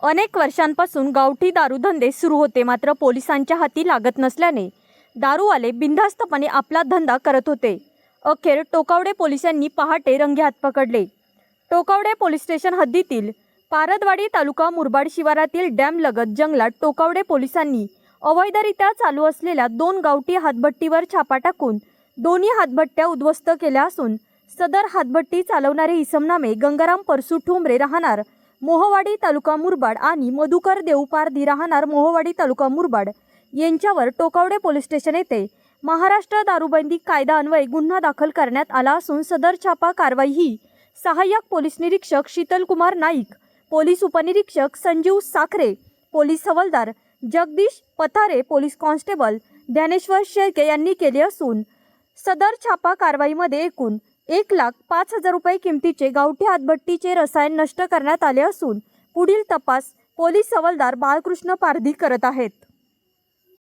अनेक वर्षांपासून गावठी दारूधंदे सुरू होते, मात्र पोलिसांच्या हाती लागत नसल्याने दारूवाले बिनधास्तपणे आपला धंदा करत होते. अखेर टोकावडे पोलिसांनी पहाटे रंगेहात पकडले. टोकावडे पोलीस स्टेशन हद्दीतील पारदवाडी तालुका मुरबाड शिवारातील डॅमलगत जंगलात टोकावडे पोलिसांनी अवैधरित्या चालू असलेल्या 2 गावठी हातभट्टीवर छापा टाकून दोन्ही हातभट्ट्या उद्ध्वस्त केल्या असून सदर हातभट्टी चालवणारे इसमनामे गंगाराम परसू ठोंबरे राहणार मोहवाडी तालुका मुरबाड आणि मधुकर देवपारधी राहणार मोहवाडी तालुका मुरबाड यांच्यावर टोकावडे पोलीस स्टेशन येथे महाराष्ट्र दारूबंदी कायदा अन्वये गुन्हा दाखल करण्यात आला असून सदर छापा कारवाई ही सहाय्यक पोलीस निरीक्षक शीतलकुमार नाईक, पोलीस उपनिरीक्षक संजीव साखरे, पोलीस हवालदार जगदीश पथारे, पोलीस कॉन्स्टेबल ज्ञानेश्वर शेळके यांनी केली असून सदर छापा कारवाईमध्ये एकूण 1,05,000 रुपये किमतीचे गावठी हातभट्टीचे रसायन नष्ट करण्यात आले असून पुढील तपास पोलीस हवालदार बाळकृष्ण पारधी करत आहेत.